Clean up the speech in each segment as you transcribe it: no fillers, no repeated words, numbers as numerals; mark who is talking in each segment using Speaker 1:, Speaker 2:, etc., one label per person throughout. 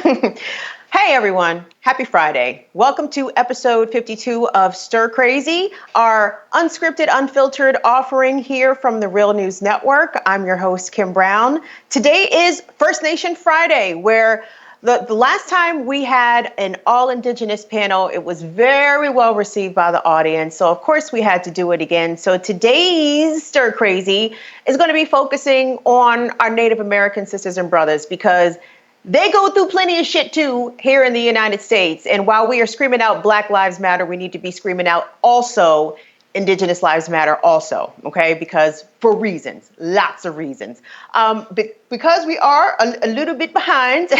Speaker 1: Hey everyone, happy Friday. Welcome to episode 52 of Stir Crazy, our unscripted, unfiltered offering here from the Real News Network. I'm your host, Kim Brown. Today is First Nation Friday, where the last time we had an all-Indigenous panel, it was very well received by the audience. So of course we had to do it again. So today's Stir Crazy is going to be focusing on our Native American sisters and brothers, because they go through plenty of shit too here in the United States. And while we are screaming out Black Lives Matter, we need to be screaming out also Indigenous Lives Matter also, okay? Because for reasons, lots of reasons. Because we are a little bit behind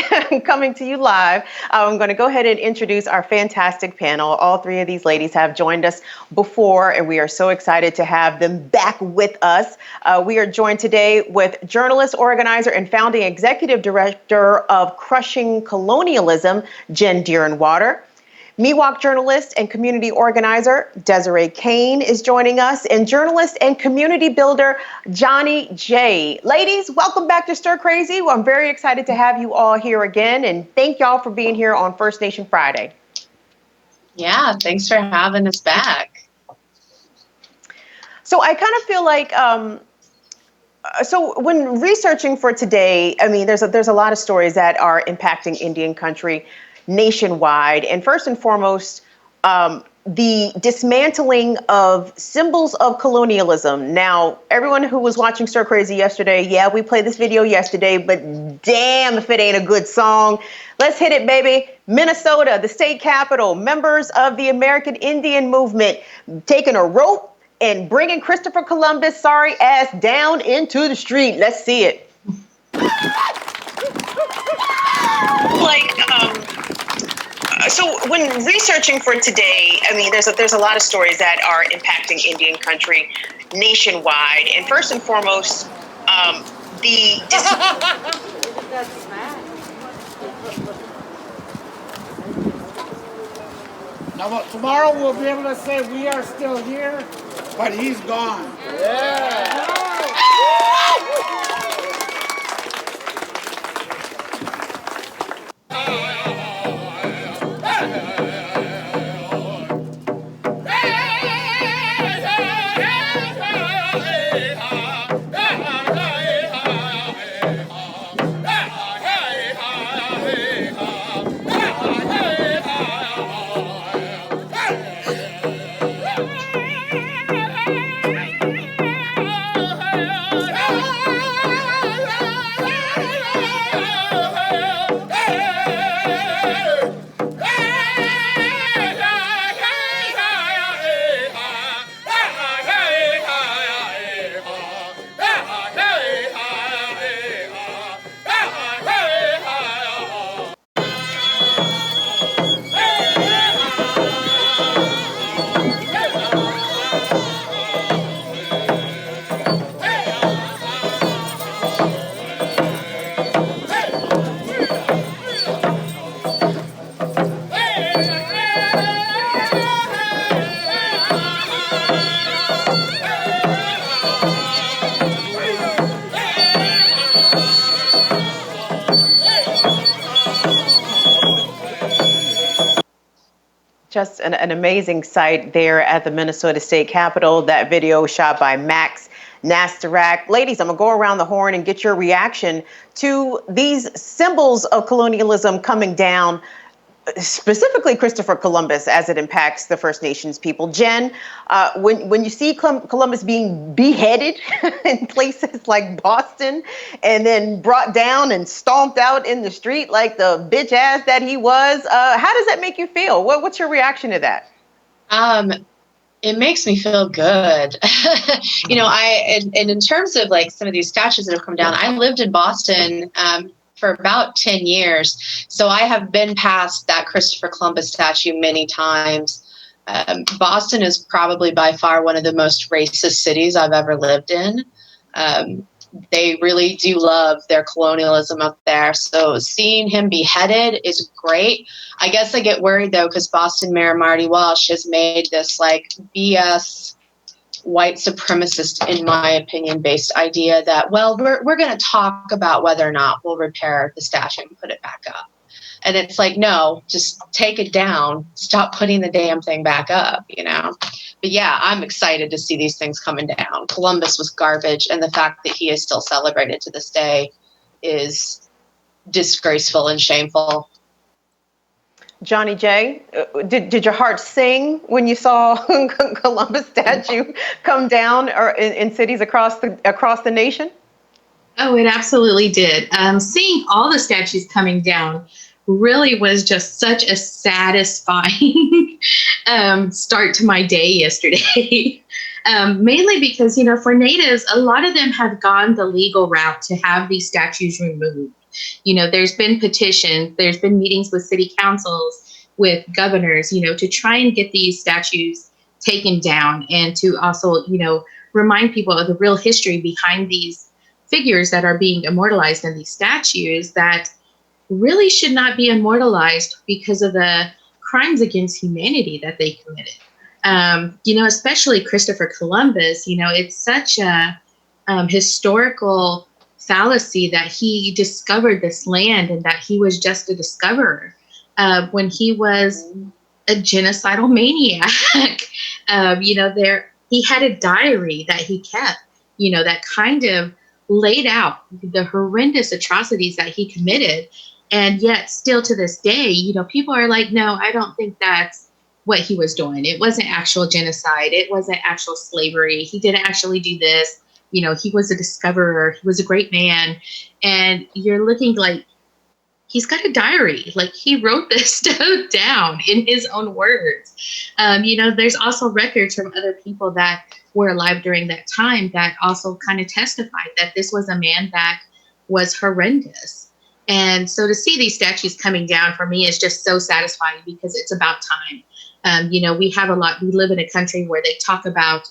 Speaker 1: coming to you live, I'm going to go ahead and introduce our fantastic panel. All three of these ladies have joined us before, and we are so excited to have them back with us. We are joined today with journalist, organizer, and founding executive director of Crushing Colonialism, Jen Deerinwater. Miwok journalist and community organizer Desiree Kane is joining us, and journalist and community builder Johnnie Jae. Ladies, welcome back to Stir Crazy. I'm very excited to have you all here again, and thank y'all for being here on First Nation Friday.
Speaker 2: Yeah, thanks for having us back.
Speaker 1: So I kind of feel like, so when researching for today, I mean, there's a lot of stories that are impacting Indian country nationwide. And first and foremost, the dismantling of symbols of colonialism. Now, everyone who was watching Stir Crazy yesterday, yeah, we played this video yesterday, but damn if it ain't a good song. Let's hit it, baby. Minnesota, the state capital, members of the American Indian movement taking a rope and bringing Christopher Columbus' sorry ass down into the street. Let's see it. So when researching for today, I mean, there's a lot of stories that are impacting Indian country nationwide. And first and foremost,
Speaker 3: Now, tomorrow we'll be able to say we are still here, but he's gone. Yeah.
Speaker 1: Just an amazing sight there at the Minnesota State Capitol. That video shot by Max Nastarak. Ladies, I'm gonna go around the horn and get your reaction to these symbols of colonialism coming down, specifically Christopher Columbus, as it impacts the First Nations people. Jen, when you see Columbus being beheaded in places like Boston and then brought down and stomped out in the street like the bitch ass that he was, how does that make you feel? What's your reaction to that?
Speaker 2: It makes me feel good. You know, and in terms of like some of these statues that have come down, I lived in Boston for about 10 years. So I have been past that Christopher Columbus statue many times. Boston is probably by far one of the most racist cities I've ever lived in. They really do love their colonialism up there. So seeing him beheaded is great. I guess I get worried though, because Boston Mayor Marty Walsh has made this like BS white supremacist, in my opinion, based idea that, well, we're going to talk about whether or not we'll repair the statue and put it back up. And it's like, no, just take it down. Stop putting the damn thing back up, you know? But yeah, I'm excited to see these things coming down. Columbus was garbage, and the fact that he is still celebrated to this day is disgraceful and shameful.
Speaker 1: Johnnie Jae, did your heart sing when you saw Columbus statue come down or in cities across the nation?
Speaker 4: Oh, it absolutely did. Seeing all the statues coming down really was just such a satisfying start to my day yesterday. Mainly because, you know, for Natives, a lot of them have gone the legal route to have these statues removed. You know, there's been petitions, there's been meetings with city councils, with governors, you know, to try and get these statues taken down and to also, you know, remind people of the real history behind these figures that are being immortalized in these statues that really should not be immortalized because of the crimes against humanity that they committed. You know, especially Christopher Columbus, you know, it's such a historical fallacy that he discovered this land and that he was just a discoverer when he was a genocidal maniac. You know, he had a diary that he kept, you know, that kind of laid out the horrendous atrocities that he committed. And yet still to this day, you know, people are like, no, I don't think that's what he was doing. It wasn't actual genocide. It wasn't actual slavery. He didn't actually do this. You know, he was a discoverer. He was a great man. And you're looking like, he's got a diary. Like, he wrote this stuff down in his own words. You know, there's also records from other people that were alive during that time that also kind of testified that this was a man that was horrendous. And so to see these statues coming down for me is just so satisfying because it's about time. You know, we live in a country where they talk about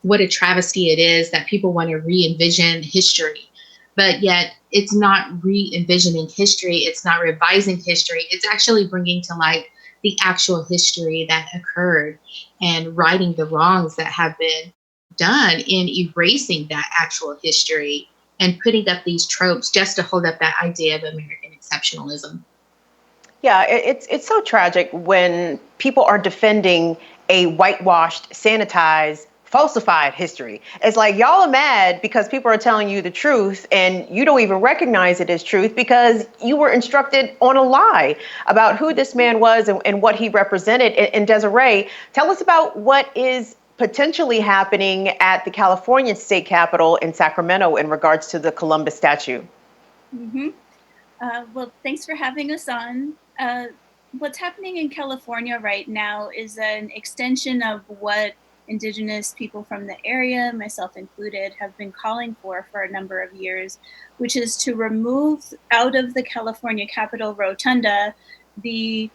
Speaker 4: what a travesty it is that people want to re-envision history. But yet it's not re-envisioning history. It's not revising history. It's actually bringing to light the actual history that occurred and righting the wrongs that have been done in erasing that actual history and putting up these tropes just to hold up that idea of American exceptionalism.
Speaker 1: Yeah, it's so tragic when people are defending a whitewashed, sanitized, falsified history. It's like y'all are mad because people are telling you the truth and you don't even recognize it as truth because you were instructed on a lie about who this man was and what he represented. And Desiree, tell us about what is potentially happening at the California State Capitol in Sacramento in regards to the Columbus statue.
Speaker 5: Mm-hmm. Well, thanks for having us on. What's happening in California right now is an extension of what Indigenous people from the area, myself included, have been calling for a number of years, which is to remove out of the California Capitol Rotunda the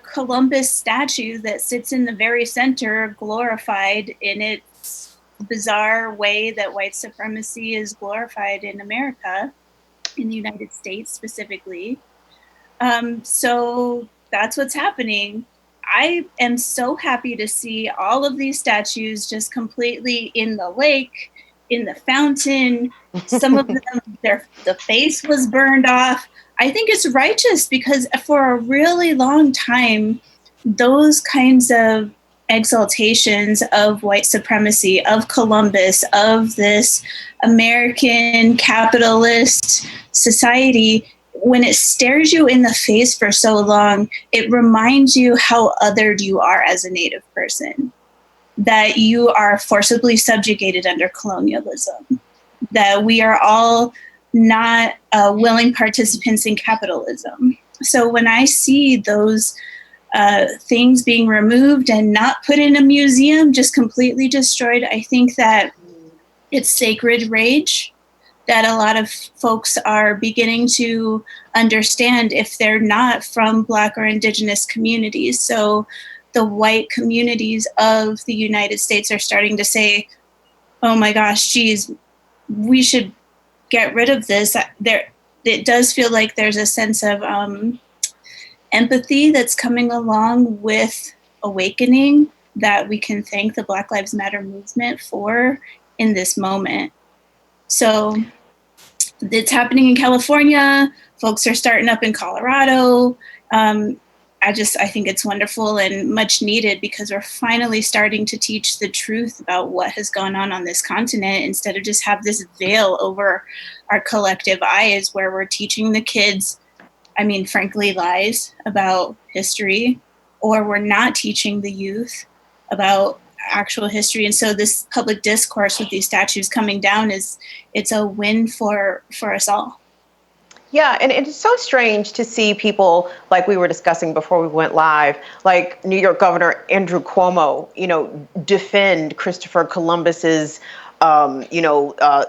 Speaker 5: Columbus statue that sits in the very center, glorified in its bizarre way that white supremacy is glorified in America, in the United States specifically. So that's what's happening. I am so happy to see all of these statues just completely in the lake, in the fountain. Some of them, the face was burned off. I think it's righteous because for a really long time, those kinds of exaltations of white supremacy, of Columbus, of this American capitalist society, when it stares you in the face for so long, it reminds you how othered you are as a Native person, that you are forcibly subjugated under colonialism, that we are all not willing participants in capitalism. So when I see those things being removed and not put in a museum, just completely destroyed, I think that it's sacred rage that a lot of folks are beginning to understand if they're not from Black or Indigenous communities. So the white communities of the United States are starting to say, oh my gosh, geez, we should get rid of this. It does feel like there's a sense of empathy that's coming along with awakening that we can thank the Black Lives Matter movement for in this moment. So it's happening in California. Folks are starting up in Colorado. I think it's wonderful and much needed because we're finally starting to teach the truth about what has gone on this continent instead of just have this veil over our collective eyes where we're teaching the kids, frankly, lies about history, or we're not teaching the youth about actual history. And so this public discourse with these statues coming down it's a win for us all.
Speaker 1: Yeah, and it's so strange to see people like we were discussing before we went live, like New York Governor Andrew Cuomo, defend Christopher Columbus's,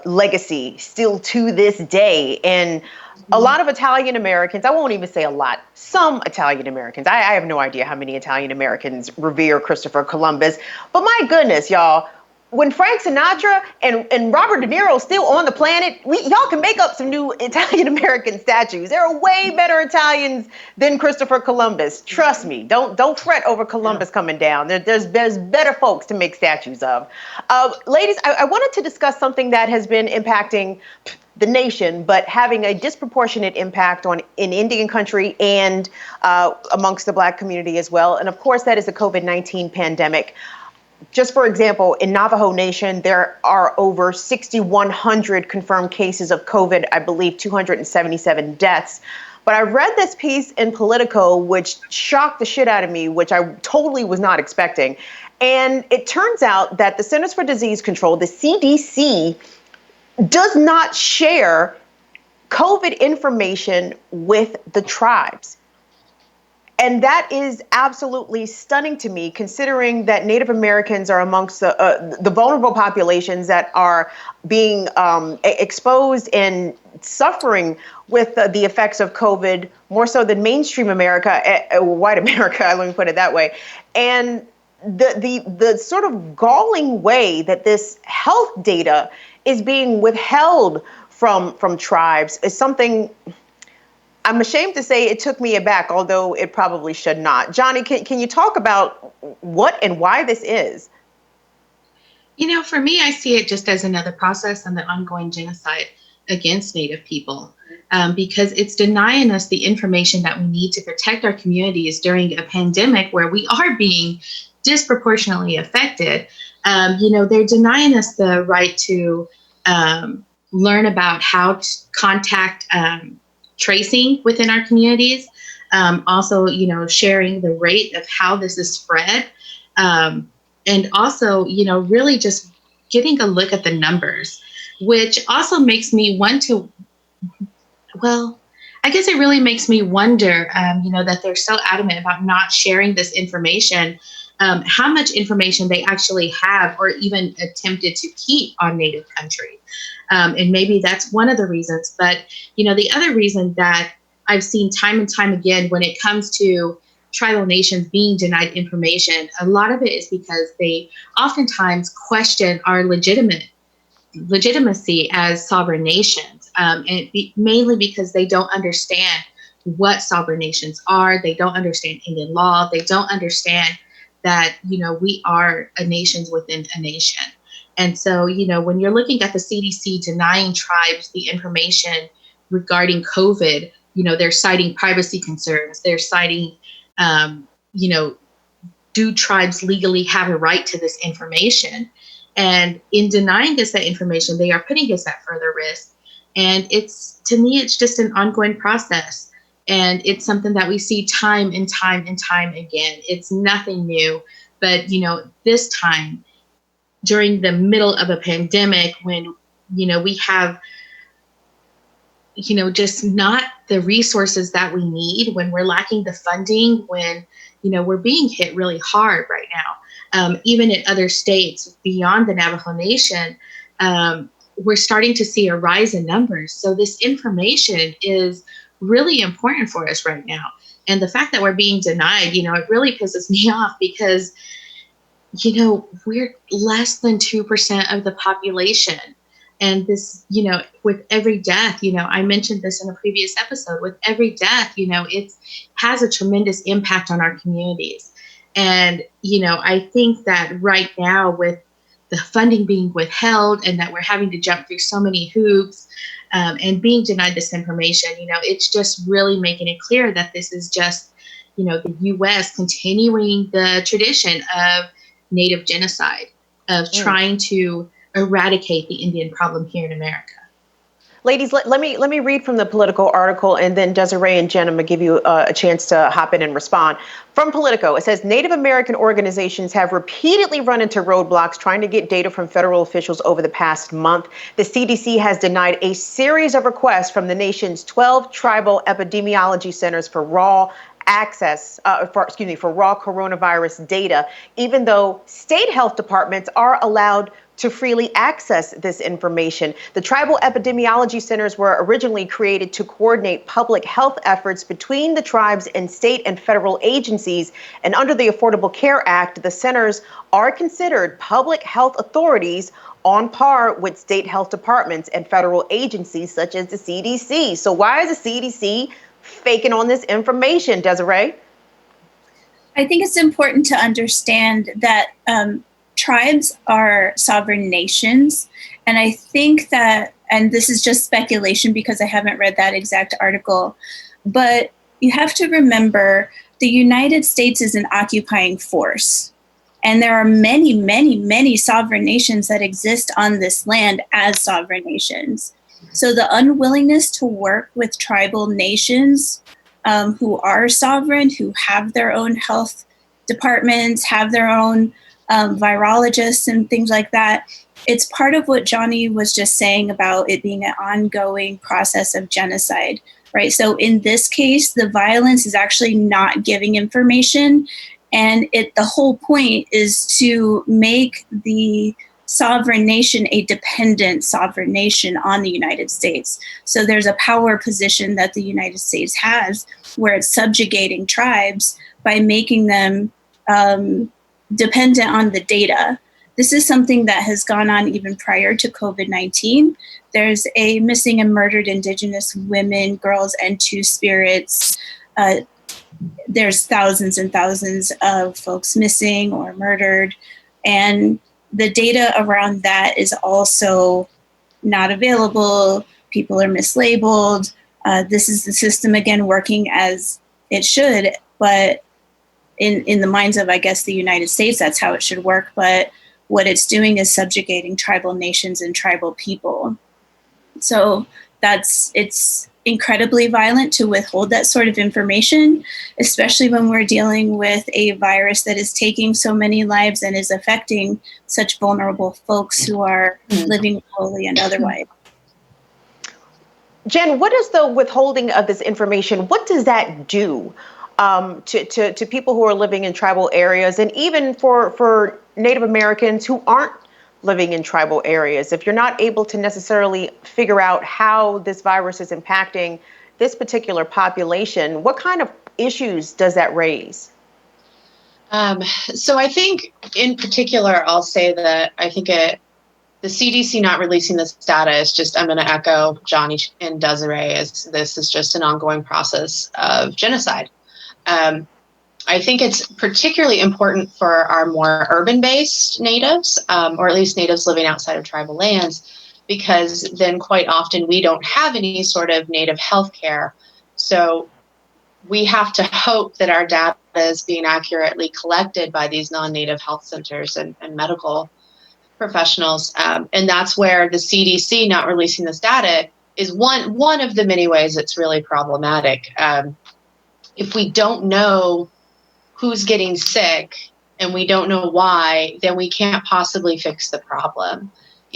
Speaker 1: legacy still to this day. And a lot of Italian Americans, I won't even say a lot, some Italian Americans, I have no idea how many Italian Americans revere Christopher Columbus, but my goodness, y'all, when Frank Sinatra and Robert De Niro still on the planet, y'all can make up some new Italian American statues. There are way better Italians than Christopher Columbus. Trust me. Don't fret over Columbus coming down. There's better folks to make statues of. Ladies, I wanted to discuss something that has been impacting the nation, but having a disproportionate impact in Indian country and amongst the Black community as well. And of course, that is the COVID-19 pandemic. Just for example, in Navajo Nation, there are over 6,100 confirmed cases of COVID, I believe 277 deaths. But I read this piece in Politico, which shocked the shit out of me, which I totally was not expecting. And it turns out that the Centers for Disease Control, the CDC, does not share COVID information with the tribes. And that is absolutely stunning to me, considering that Native Americans are amongst the vulnerable populations that are being exposed and suffering with the effects of COVID more so than mainstream America, white America, let me put it that way. And the sort of galling way that this health data is being withheld from tribes is something I'm ashamed to say it took me aback, although it probably should not. Johnnie, can you talk about what and why this is?
Speaker 4: For me, I see it just as another process and the ongoing genocide against Native people, because it's denying us the information that we need to protect our communities during a pandemic where we are being disproportionately affected. They're denying us the right to learn about how to contact tracing within our communities, also, sharing the rate of how this is spread, and also, really just getting a look at the numbers, which also makes me want to, I guess it really makes me wonder, that they're so adamant about not sharing this information, how much information they actually have or even attempted to keep on Native country. And maybe that's one of the reasons. But, the other reason that I've seen time and time again when it comes to tribal nations being denied information, a lot of it is because they oftentimes question our legitimacy as sovereign nations. Mainly because they don't understand what sovereign nations are. They don't understand Indian law. They don't understand that, we are a nation within a nation. And so, when you're looking at the CDC denying tribes the information regarding COVID, they're citing privacy concerns. They're citing, do tribes legally have a right to this information? And in denying us that information, they are putting us at further risk. And to me, it's just an ongoing process. And it's something that we see time and time and time again. It's nothing new. But, this time, during the middle of a pandemic, when, we have, just not the resources that we need, when we're lacking the funding, when, we're being hit really hard right now. Even in other states beyond the Navajo Nation, we're starting to see a rise in numbers. So this information is really important for us right now. And the fact that we're being denied, it really pisses me off because, we're less than 2% of the population. And this, with every death, I mentioned this in a previous episode, with every death, it has a tremendous impact on our communities. And, I think that right now with the funding being withheld and that we're having to jump through so many hoops, and being denied this information. It's just really making it clear that this is just, the U.S. continuing the tradition of Native genocide, of trying to eradicate the Indian problem here in America.
Speaker 1: Ladies, let me read from the Politico article, and then Desiree and Jen, I'm going to give you a chance to hop in and respond. From Politico, it says Native American organizations have repeatedly run into roadblocks trying to get data from federal officials over the past month. The CDC has denied a series of requests from the nation's 12 tribal epidemiology centers for raw access, for raw coronavirus data, even though state health departments are allowed to freely access this information. The tribal epidemiology centers were originally created to coordinate public health efforts between the tribes and state and federal agencies. And under the Affordable Care Act, the centers are considered public health authorities on par with state health departments and federal agencies such as the CDC. So why is the CDC faking on this information, Desiree?
Speaker 5: I think it's important to understand that tribes are sovereign nations. And I think that, and this is just speculation because I haven't read that exact article, but you have to remember the United States is an occupying force. And there are many, many, many sovereign nations that exist on this land as sovereign nations. So the unwillingness to work with tribal nations who are sovereign, who have their own health departments, have their own virologists and things like that. It's part of what Johnnie was just saying about it being an ongoing process of genocide, right? So in this case, the violence is actually not giving information. And the whole point is to make the sovereign nation a dependent sovereign nation on the United States. So there's a power position that the United States has where it's subjugating tribes by making them dependent on the data. This is something that has gone on even prior to COVID-19. There's a missing and murdered Indigenous women, girls, and two-spirits. There's thousands and thousands of folks missing or murdered. And the data around that is also not available. People are mislabeled. This is the system, again, working as it should, but in the minds of, I guess, the United States, that's how it should work. But what it's doing is subjugating tribal nations and tribal people. So it's incredibly violent to withhold that sort of information, especially when we're dealing with a virus that is taking so many lives and is affecting such vulnerable folks who are living lowly and otherwise.
Speaker 1: Jen, what is the withholding of this information? What does that do to people who are living in tribal areas, and even for Native Americans who aren't living in tribal areas? If you're not able to necessarily figure out how this virus is impacting this particular population, what kind of issues does that raise?
Speaker 2: So I think in particular, I'll say that I think the CDC not releasing this data is just, I'm going to echo Johnnie and Desiree, as this is just an ongoing process of genocide. I think it's particularly important for our more urban-based natives, or at least natives living outside of tribal lands, because then quite often we don't have any sort of native health care. So we have to hope that our data is being accurately collected by these non-native health centers and medical professionals. And that's where the CDC not releasing this data is one of the many ways it's really problematic. If we don't know who's getting sick and we don't know why, then we can't possibly fix the problem.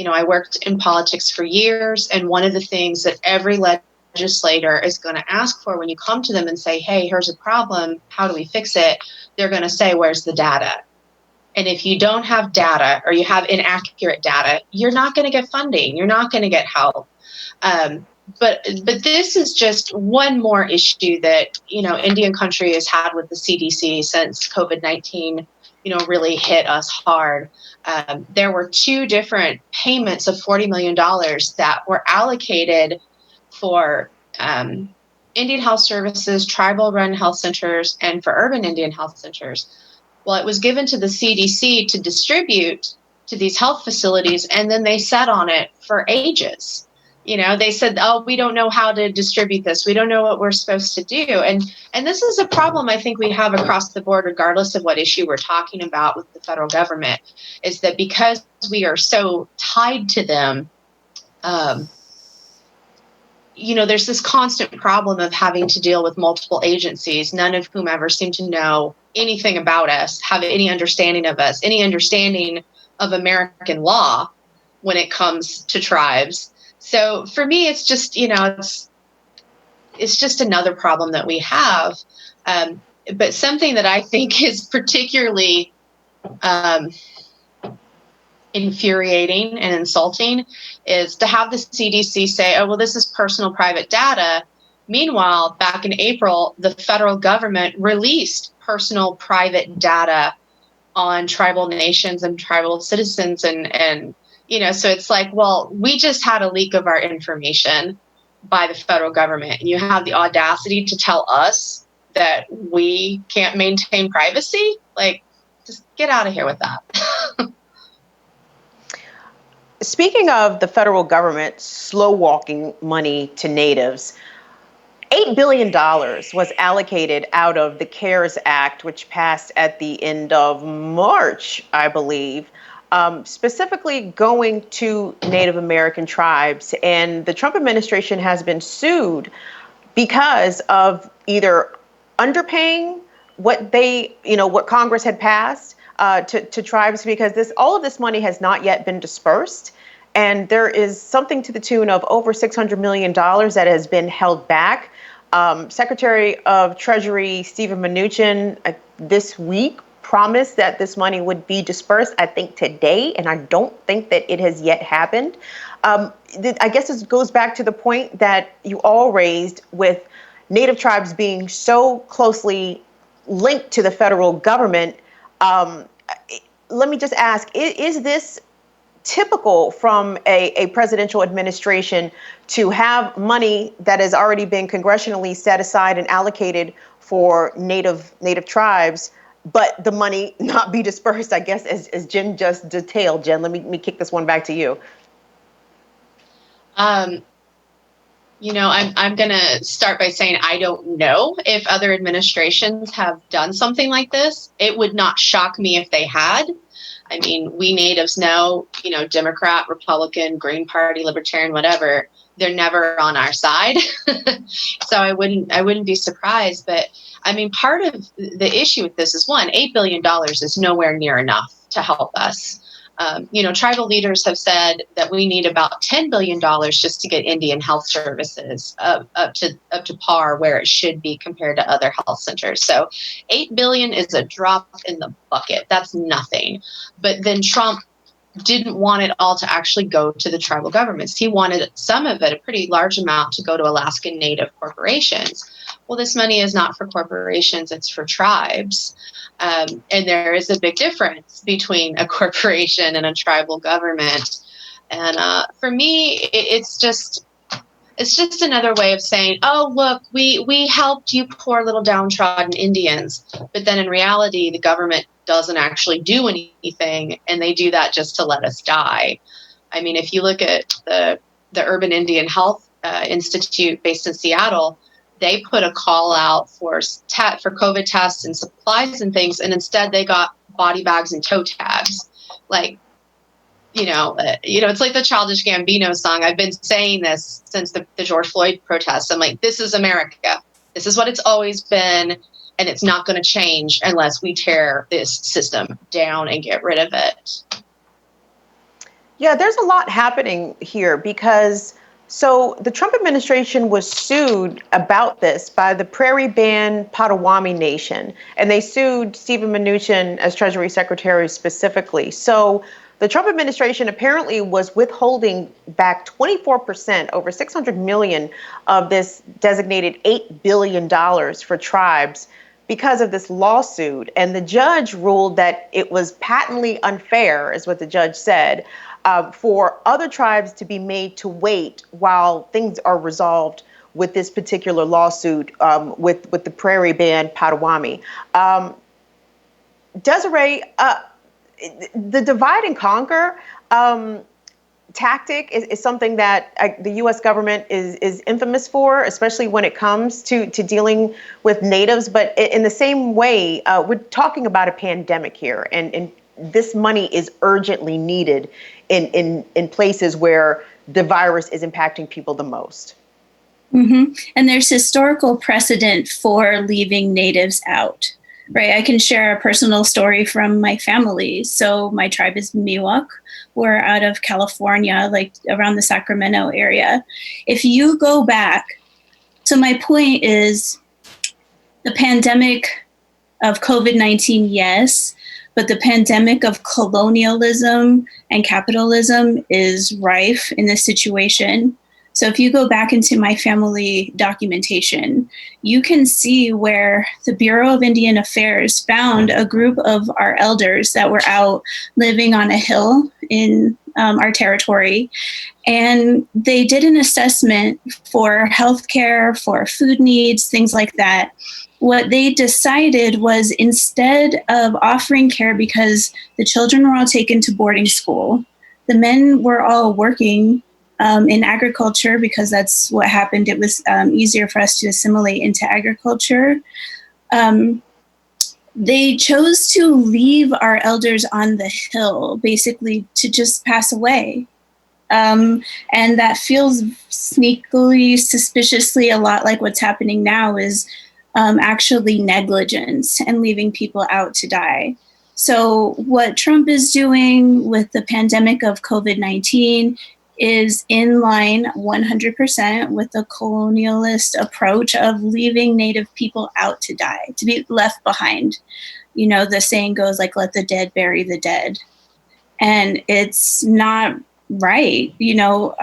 Speaker 2: I worked in politics for years, and one of the things that every legislator is going to ask for when you come to them and say, hey, here's a problem, how do we fix it? They're going to say, where's the data? And if you don't have data, or you have inaccurate data, you're not going to get funding. You're not going to get help. But this is just one more issue that, Indian country has had with the CDC since COVID-19, really hit us hard. There were two different payments of $40 million that were allocated for Indian health services, tribal-run health centers, and for urban Indian health centers. Well, it was given to the CDC to distribute to these health facilities, and then they sat on it for ages. They said, oh, we don't know how to distribute this. We don't know what we're supposed to do. And this is a problem I think we have across the board, regardless of what issue we're talking about with the federal government, is that because we are so tied to them, there's this constant problem of having to deal with multiple agencies, none of whom ever seem to know anything about us, have any understanding of us, any understanding of American law when it comes to tribes. So for me, it's just, it's just another problem that we have. But something that I think is particularly infuriating and insulting is to have the CDC say, oh, well, this is personal private data. Meanwhile, back in April, the federal government released personal private data on tribal nations and tribal citizens. And so it's like, well, we just had a leak of our information by the federal government. And you have the audacity to tell us that we can't maintain privacy? Like, just get out of here with that.
Speaker 1: Speaking of the federal government slow walking money to natives, $8 billion was allocated out of the CARES Act, which passed at the end of March, I believe, specifically going to Native American tribes. And the Trump administration has been sued because of either underpaying what Congress had passed to tribes, because all of this money has not yet been dispersed. And there is something to the tune of over $600 million that has been held back. Secretary of Treasury Steven Mnuchin this week promised that this money would be dispersed, I think today, and I don't think that it has yet happened. I guess this goes back to the point that you all raised with Native tribes being so closely linked to the federal government. Let me just ask, is this typical from a presidential administration to have money that has already been congressionally set aside and allocated for native tribes, but the money not be dispersed, I guess, as Jen just detailed? Jen, let me kick this one back to you.
Speaker 2: I'm going to start by saying I don't know if other administrations have done something like this. It would not shock me if they had. I mean, we natives know, Democrat, Republican, Green Party, Libertarian, whatever, they're never on our side. So I wouldn't be surprised. But I mean, part of the issue with this is, one, $8 billion is nowhere near enough to help us. Tribal leaders have said that we need about $10 billion just to get Indian health services up to par where it should be compared to other health centers. So $8 billion is a drop in the bucket. That's nothing. But then Trump didn't want it all to actually go to the tribal governments. He wanted some of it, a pretty large amount, to go to Alaskan Native corporations. Well, this money is not for corporations, it's for tribes. And there is a big difference between a corporation and a tribal government. And for me, it's just another way of saying, oh, look, we helped you poor little downtrodden Indians. But then in reality, the government doesn't actually do anything, and they do that just to let us die. I mean, if you look at the Urban Indian Health Institute based in Seattle, they put a call out for COVID tests and supplies and things, and instead they got body bags and toe tags. Like, it's like the Childish Gambino song. I've been saying this since the George Floyd protests. I'm like, this is America. This is what it's always been, and it's not going to change unless we tear this system down and get rid of it.
Speaker 1: Yeah, there's a lot happening here because the Trump administration was sued about this by the Prairie Band Potawatomi Nation, and they sued Steven Mnuchin as Treasury Secretary specifically. So the Trump administration apparently was withholding back 24%, over $600 million of this designated $8 billion for tribes because of this lawsuit. And the judge ruled that it was patently unfair, is what the judge said, for other tribes to be made to wait while things are resolved with this particular lawsuit with the Prairie Band Potawatomi. Desiree, the divide and conquer, tactic is something that the U.S. government is infamous for, especially when it comes to dealing with natives. But in the same way, we're talking about a pandemic here, and this money is urgently needed in places where the virus is impacting people the most.
Speaker 5: Mm-hmm. And there's historical precedent for leaving natives out, right? I can share a personal story from my family. So my tribe is Miwok. We're out of California, like around the Sacramento area. If you go back, so my point is the pandemic of COVID-19, yes, but the pandemic of colonialism and capitalism is rife in this situation. So if you go back into my family documentation, you can see where the Bureau of Indian Affairs found a group of our elders that were out living on a hill in our territory. And they did an assessment for healthcare, for food needs, things like that. What they decided was, instead of offering care, because the children were all taken to boarding school, the men were all working in agriculture because that's what happened. It was easier for us to assimilate into agriculture. They chose to leave our elders on the hill, basically to just pass away. And that feels sneakily, suspiciously a lot like what's happening now is actually negligence and leaving people out to die. So what Trump is doing with the pandemic of COVID-19 is in line 100% with the colonialist approach of leaving Native people out to die, to be left behind. You know, the saying goes like, let the dead bury the dead. And it's not right, you know,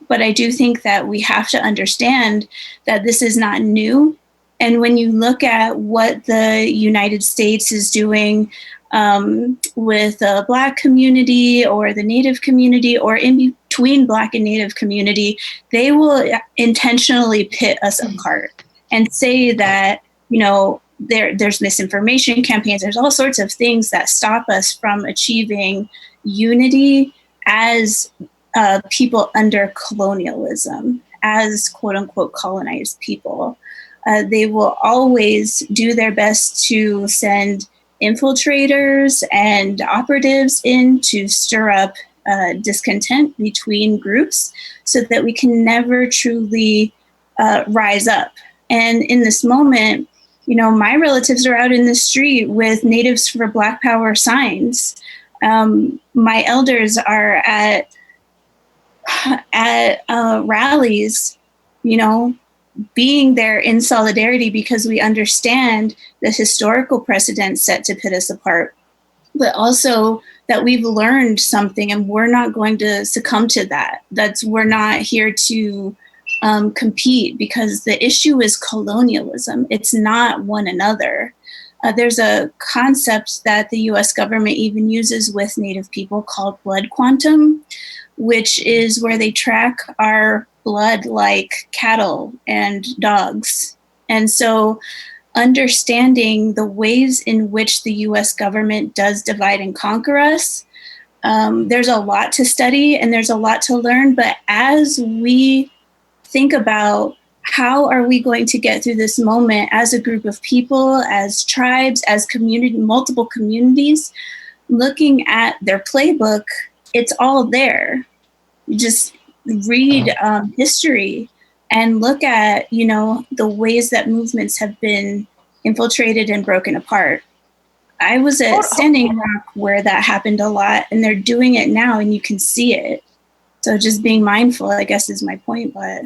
Speaker 5: but I do think that we have to understand that this is not new. And when you look at what the United States is doing with the Black community or the Native community or in between Black and Native community, they will intentionally pit us apart and say that, you know, there's misinformation campaigns, there's all sorts of things that stop us from achieving unity as people under colonialism, as quote unquote colonized people. They will always do their best to send infiltrators and operatives in to stir up discontent between groups so that we can never truly rise up. And in this moment, you know, my relatives are out in the street with Natives for Black Power signs. My elders are at rallies, you know, being there in solidarity because we understand the historical precedent set to pit us apart, but also that we've learned something and we're not going to succumb to that. We're not here to compete because the issue is colonialism. It's not one another. There's a concept that the US government even uses with Native people called blood quantum, which is where they track our blood like cattle and dogs. And so understanding the ways in which the US government does divide and conquer us, there's a lot to study and there's a lot to learn. But as we think about how are we going to get through this moment as a group of people, as tribes, as community, multiple communities, looking at their playbook, it's all there. You just read history and look at, you know, the ways that movements have been infiltrated and broken apart. I was at Standing Rock where that happened a lot, and they're doing it now and you can see it. So just being mindful, I guess, is my point. But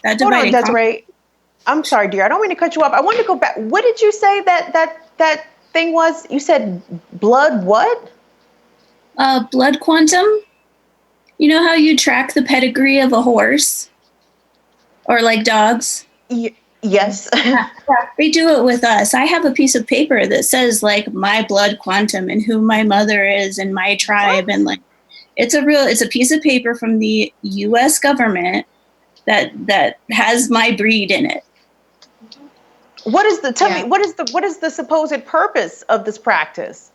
Speaker 5: that dividing.
Speaker 1: Hold on, Desiree. I'm sorry, dear. I don't mean to cut you off. I want to go back. What did you say that thing was? You said blood what?
Speaker 5: Blood quantum. You know how you track the pedigree of a horse? Or like dogs?
Speaker 1: Yes.
Speaker 5: Yeah, they do it with us. I have a piece of paper that says like my blood quantum and who my mother is and my tribe. What? And like, it's a piece of paper from the US government that has my breed in it.
Speaker 1: What is the supposed purpose of this practice?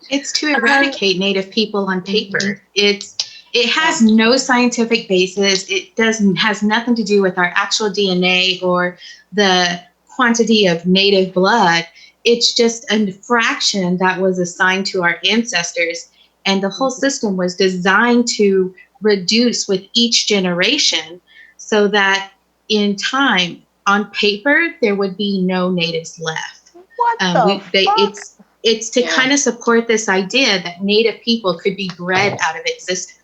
Speaker 4: It's to eradicate Native people on paper. It's it has no scientific basis. It has nothing to do with our actual DNA or the quantity of native blood. It's just a fraction that was assigned to our ancestors. And the whole system was designed to reduce with each generation so that in time, on paper, there would be no natives left.
Speaker 1: What the fuck?
Speaker 4: It's to kind of support this idea that native people could be bred out of existence.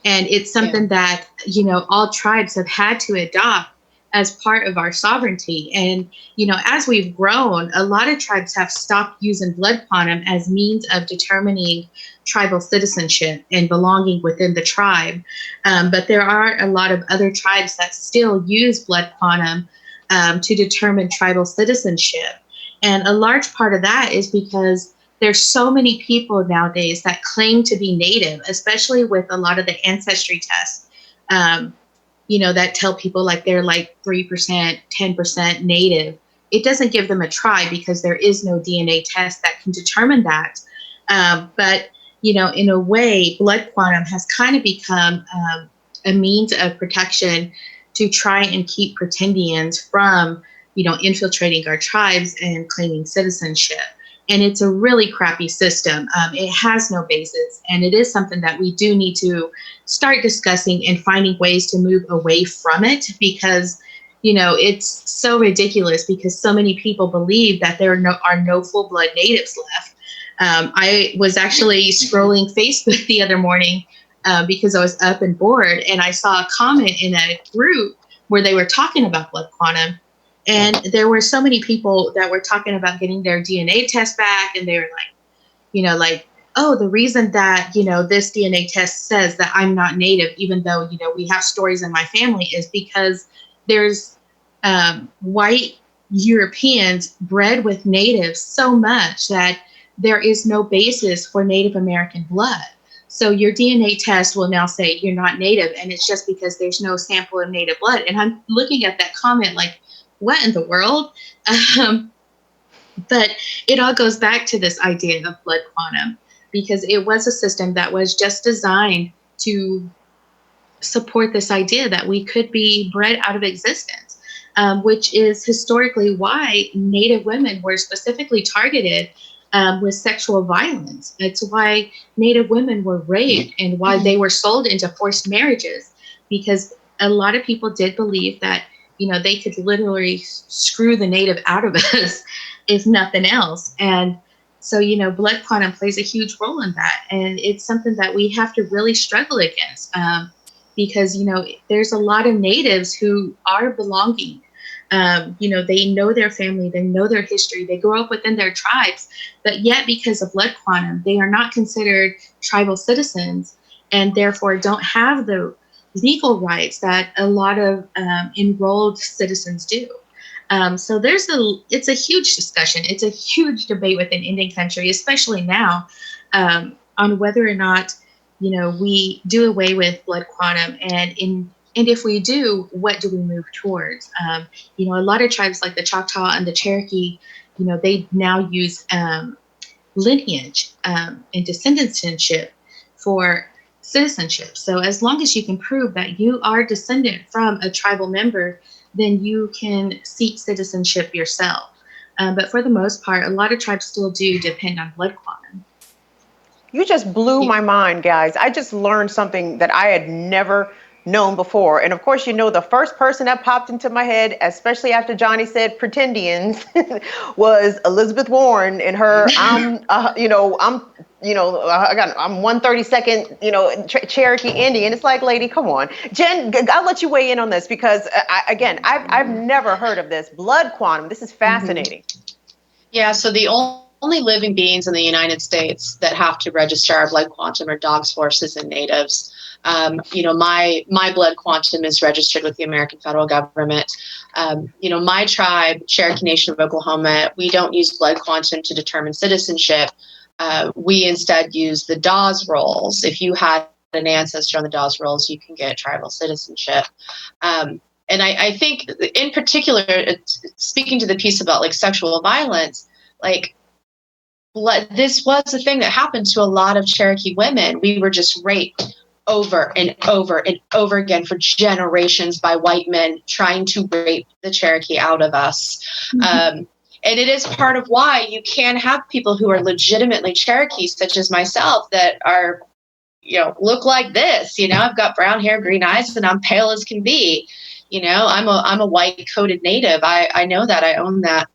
Speaker 4: And it's something that, you know, all tribes have had to adopt as part of our sovereignty. And, you know, as we've grown, a lot of tribes have stopped using blood quantum as means of determining tribal citizenship and belonging within the tribe. But there are a lot of other tribes that still use blood quantum to determine tribal citizenship. And a large part of that is because there's so many people nowadays that claim to be native, especially with a lot of the ancestry tests, you know, that tell people like they're like 3%, 10% native. It doesn't give them a try because there is no DNA test that can determine that. But, you know, in a way, blood quantum has kind of become a means of protection to try and keep pretendians from, you know, infiltrating our tribes and claiming citizenship. And it's a really crappy system. It has no basis. And it is something that we do need to start discussing and finding ways to move away from it, because, you know, it's so ridiculous because so many people believe that there are no full-blood natives left. I was actually scrolling Facebook the other morning because I was up and bored, and I saw a comment in a group where they were talking about blood quantum. And there were so many people that were talking about getting their DNA test back. And they were like, you know, like, oh, the reason that, you know, this DNA test says that I'm not native, even though, you know, we have stories in my family, is because there's white Europeans bred with natives so much that there is no basis for Native American blood. So your DNA test will now say you're not native. And it's just because there's no sample of native blood. And I'm looking at that comment like, what in the world? But it all goes back to this idea of blood quantum, because it was a system that was just designed to support this idea that we could be bred out of existence, which is historically why Native women were specifically targeted with sexual violence. It's why Native women were raped and why they were sold into forced marriages, because a lot of people did believe that, you know, they could literally screw the native out of us, if nothing else. And so, you know, blood quantum plays a huge role in that. And it's something that we have to really struggle against because, you know, there's a lot of natives who are belonging. You know, they know their family, they know their history, they grow up within their tribes, but yet because of blood quantum, they are not considered tribal citizens and therefore don't have the legal rights that a lot of enrolled citizens do. So it's a huge discussion. It's a huge debate within Indian country, especially now, on whether or not, you know, we do away with blood quantum, and if we do, what do we move towards? You know, a lot of tribes like the Choctaw and the Cherokee, you know, they now use lineage and descendanship for citizenship. So as long as you can prove that you are descendant from a tribal member, then you can seek citizenship yourself. But for the most part, a lot of tribes still do depend on blood quantum.
Speaker 1: You just blew my mind, guys. I just learned something that I had never known before. And of course, you know, the first person that popped into my head, especially after Johnny said pretendians, was Elizabeth Warren and her, I'm 132nd, you know, Cherokee Indian. It's like, lady, come on. Jen, I'll let you weigh in on this because, I've never heard of this. Blood quantum. This is fascinating.
Speaker 2: Yeah, so the only living beings in the United States that have to register our blood quantum are dogs, horses, and natives. You know, my blood quantum is registered with the American federal government. You know, my tribe, Cherokee Nation of Oklahoma, we don't use blood quantum to determine citizenship. We instead use the Dawes rolls. If you had an ancestor on the Dawes rolls, you can get tribal citizenship. And I think in particular, speaking to the piece about like sexual violence, like this was a thing that happened to a lot of Cherokee women. We were just raped over and over and over again for generations by white men trying to rape the Cherokee out of us. And it is part of why you can have people who are legitimately Cherokees, such as myself, that are, look like this. I've got brown hair, green eyes, and I'm pale as can be. I'm a white coated native. I know that. I own that.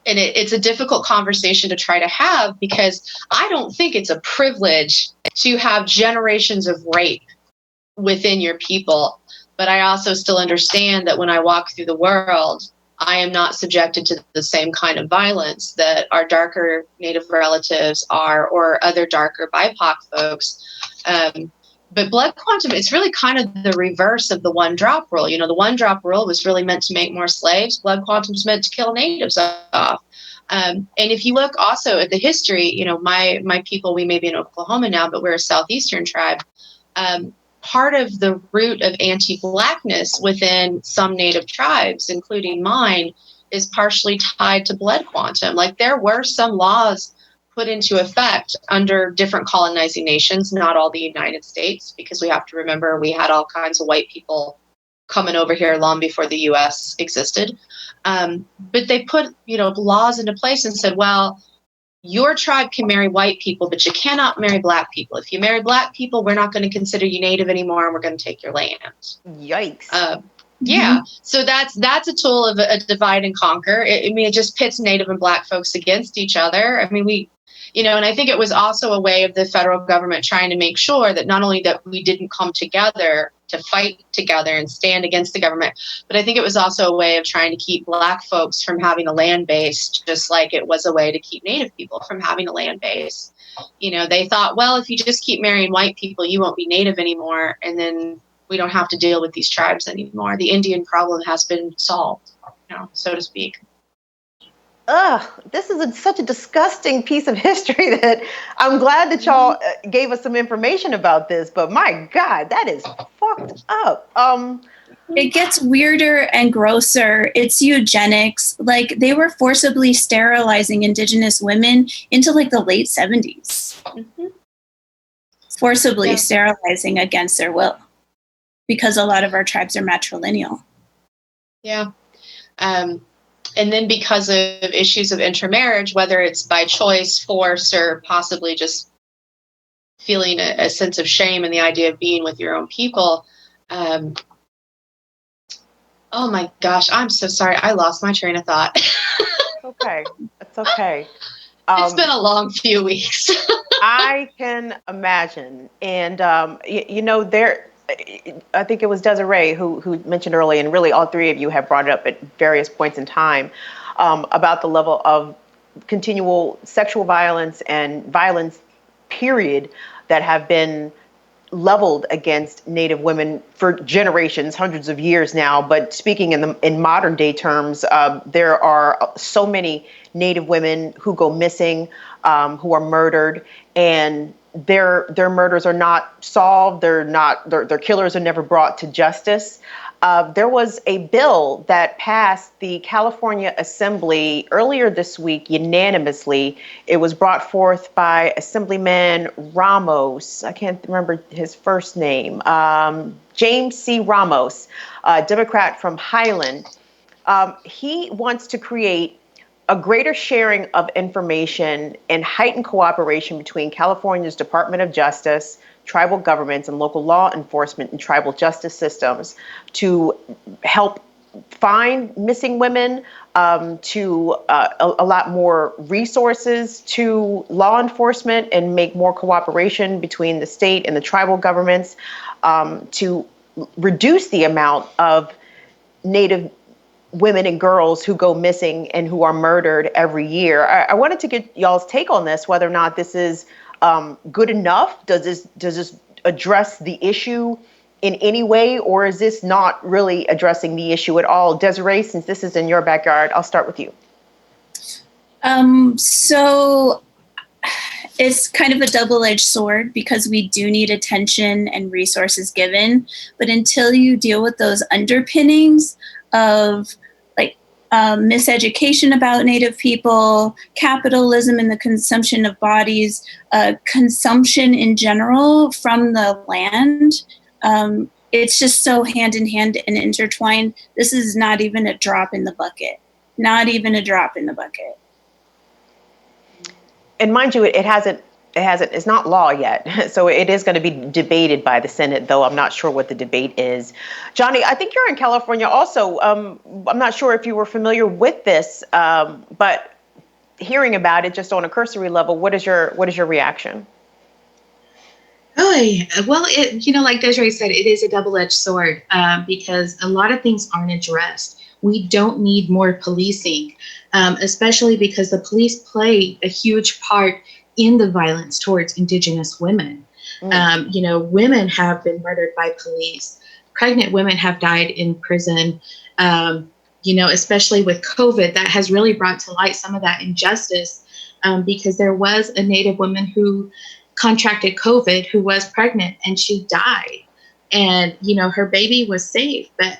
Speaker 2: And it's a difficult conversation to try to have, because I don't think it's a privilege to have generations of rape within your people. But I also still understand that when I walk through the world, I am not subjected to the same kind of violence that our darker Native relatives are, or other darker BIPOC folks. But blood quantum, it's really kind of the reverse of the one drop rule. The one drop rule was really meant to make more slaves. Blood quantum is meant to kill natives off. And if you look also at the history, my people, we may be in Oklahoma now, but we're a Southeastern tribe. Part of the root of anti-Blackness within some Native tribes, including mine, is partially tied to blood quantum. Like, there were some laws put into effect under different colonizing nations, not all the United States, because we have to remember we had all kinds of white people coming over here long before the U.S. existed. But they put, laws into place and said, well, your tribe can marry white people, but you cannot marry Black people. If you marry Black people, we're not going to consider you Native anymore, and we're going to take your land.
Speaker 1: Yikes.
Speaker 2: Yeah. So that's a tool of a divide and conquer. It just pits Native and Black folks against each other. I mean, and I think it was also a way of the federal government trying to make sure that not only that we didn't come together to fight together and stand against the government, but I think it was also a way of trying to keep Black folks from having a land base, just like it was a way to keep Native people from having a land base. They thought, well, if you just keep marrying white people, you won't be Native anymore, and then we don't have to deal with these tribes anymore. The Indian problem has been solved, so to speak.
Speaker 1: This is such a disgusting piece of history that I'm glad that y'all gave us some information about this, but my God, that is fucked up.
Speaker 5: It gets weirder and grosser. It's eugenics. Like, they were forcibly sterilizing Indigenous women into like the late 70s. Forcibly sterilizing against their will, because a lot of our tribes are matrilineal.
Speaker 2: Yeah. And then because of issues of intermarriage, whether it's by choice, force, or possibly just feeling a sense of shame in the idea of being with your own people. Oh my gosh, I'm so sorry. I lost my train of thought.
Speaker 1: Okay. It's okay.
Speaker 2: It's been a long few weeks.
Speaker 1: I can imagine. And, I think it was Desiree who mentioned earlier, and really all three of you have brought it up at various points in time, about the level of continual sexual violence and violence, period, that have been leveled against Native women for generations, hundreds of years now. But speaking in modern day terms, there are so many Native women who go missing, who are murdered, and their murders are not solved. Their killers are never brought to justice. There was a bill that passed the California Assembly earlier this week unanimously. It was brought forth by Assemblyman Ramos. I can't remember his first name. James C. Ramos, a Democrat from Highland. He wants to create a greater sharing of information and heightened cooperation between California's Department of Justice, tribal governments, and local law enforcement and tribal justice systems to help find missing women, to a lot more resources to law enforcement, and make more cooperation between the state and the tribal governments, to reduce the amount of Native women and girls who go missing and who are murdered every year. I wanted to get y'all's take on this, whether or not this is good enough. Does this address the issue in any way, or is this not really addressing the issue at all? Desiree, since this is in your backyard, I'll start with you.
Speaker 5: So it's kind of a double-edged sword, because we do need attention and resources given, but until you deal with those underpinnings of like miseducation about Native people, capitalism and the consumption of bodies, consumption in general from the land. It's just so hand in hand and intertwined. This is not even a drop in the bucket. Not even a drop in the bucket.
Speaker 1: And mind you, it's not law yet. So it is going to be debated by the Senate, though I'm not sure what the debate is. Johnnie, I think you're in California also. I'm not sure if you were familiar with this, but hearing about it just on a cursory level, what is your reaction?
Speaker 4: Oh, yeah. Well, like Desiree said, it is a double-edged sword because a lot of things aren't addressed. We don't need more policing, especially because the police play a huge part in the violence towards Indigenous women. Women have been murdered by police. Pregnant women have died in prison. Especially with COVID, that has really brought to light some of that injustice because there was a Native woman who contracted COVID who was pregnant and she died. And, her baby was safe, but,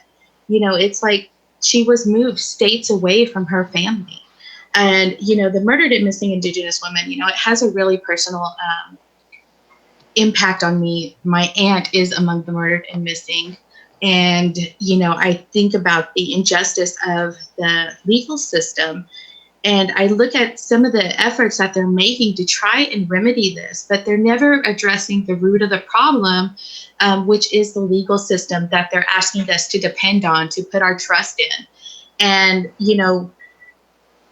Speaker 4: it's like she was moved states away from her family. And, the murdered and missing Indigenous women, it has a really personal impact on me. My aunt is among the murdered and missing. And, I think about the injustice of the legal system. And I look at some of the efforts that they're making to try and remedy this, but they're never addressing the root of the problem, which is the legal system that they're asking us to depend on, to put our trust in. And,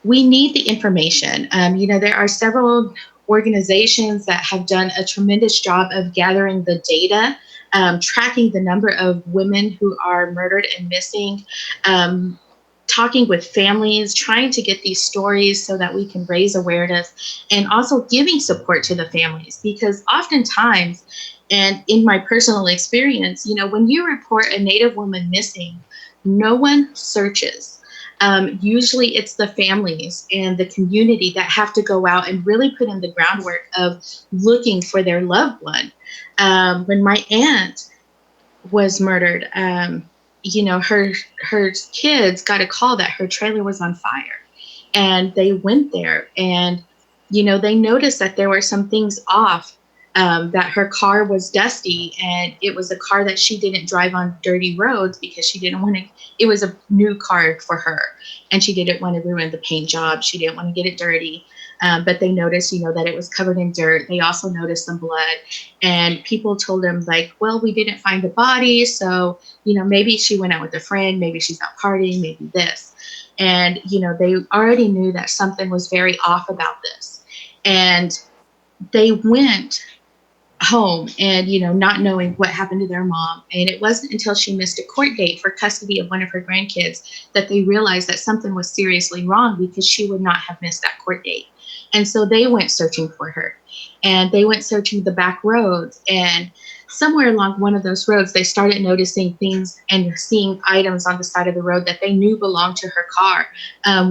Speaker 4: we need the information. There are several organizations that have done a tremendous job of gathering the data, tracking the number of women who are murdered and missing, talking with families, trying to get these stories so that we can raise awareness, and also giving support to the families. Because oftentimes, and in my personal experience, when you report a Native woman missing, no one searches. Usually it's the families and the community that have to go out and really put in the groundwork of looking for their loved one. When my aunt was murdered, her kids got a call that her trailer was on fire, and they went there and, they noticed that there were some things off, that her car was dusty, and it was a car that she didn't drive on dirty roads because she didn't want to, it was a new car for her and she didn't want to ruin the paint job. She didn't want to get it dirty. But they noticed, that it was covered in dirt. They also noticed some blood, and people told them like, well, we didn't find the body. So, maybe she went out with a friend, maybe she's out partying, maybe this. And, they already knew that something was very off about this. And they went home and, not knowing what happened to their mom. And it wasn't until she missed a court date for custody of one of her grandkids that they realized that something was seriously wrong, because she would not have missed that court date. And so they went searching for her, and they went searching the back roads, and somewhere along one of those roads, they started noticing things and seeing items on the side of the road that they knew belonged to her car.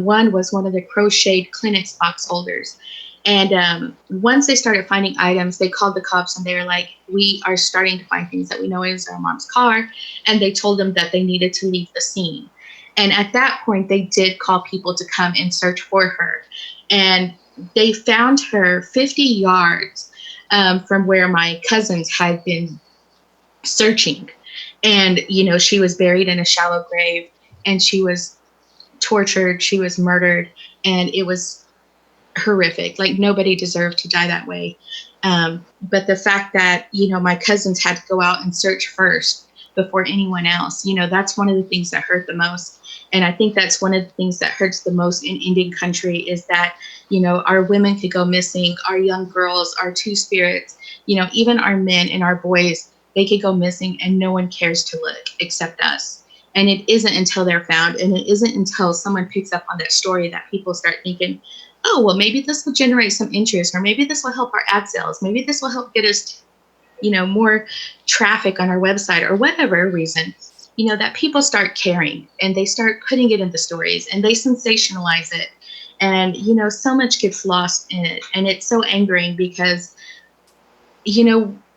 Speaker 4: One was one of the crocheted Kleenex box holders. And once they started finding items, they called the cops and they were like, we are starting to find things that we know is our mom's car. And they told them that they needed to leave the scene. And at that point, they did call people to come and search for her. And they found her 50 yards from where my cousins had been searching. And, she was buried in a shallow grave, and she was tortured. She was murdered, and it was horrific. Like, nobody deserved to die that way. But the fact that, my cousins had to go out and search first before anyone else, that's one of the things that hurt the most. And I think that's one of the things that hurts the most in Indian country is that, our women could go missing, our young girls, our two spirits, even our men and our boys, they could go missing and no one cares to look except us. And it isn't until they're found, and it isn't until someone picks up on that story that people start thinking, oh, well, maybe this will generate some interest, or maybe this will help our ad sales. Maybe this will help get us, more traffic on our website, or whatever reason, that people start caring and they start putting it in the stories and they sensationalize it. And, so much gets lost in it. And it's so angering because,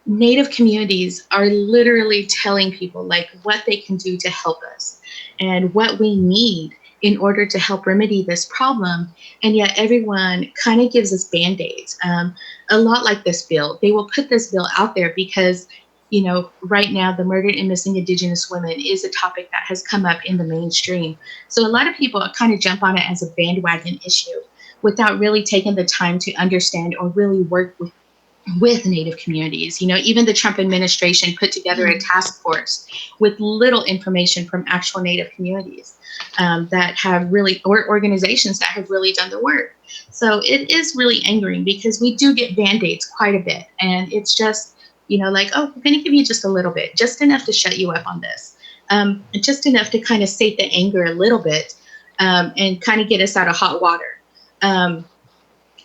Speaker 4: Native communities are literally telling people like what they can do to help us and what we need in order to help remedy this problem. And yet everyone kind of gives us Band-Aids. A lot like this bill. They will put this bill out there because, right now the murdered and missing Indigenous women is a topic that has come up in the mainstream. So a lot of people kind of jump on it as a bandwagon issue without really taking the time to understand or really work with Native communities. Even the Trump administration put together a task force with little information from actual Native communities that have really, or organizations that have really done the work. So it is really angering because we do get Band-Aids quite a bit. And it's just, like, oh, we're going to give you just a little bit, just enough to shut you up on this. Just enough to kind of sate the anger a little bit and kind of get us out of hot water.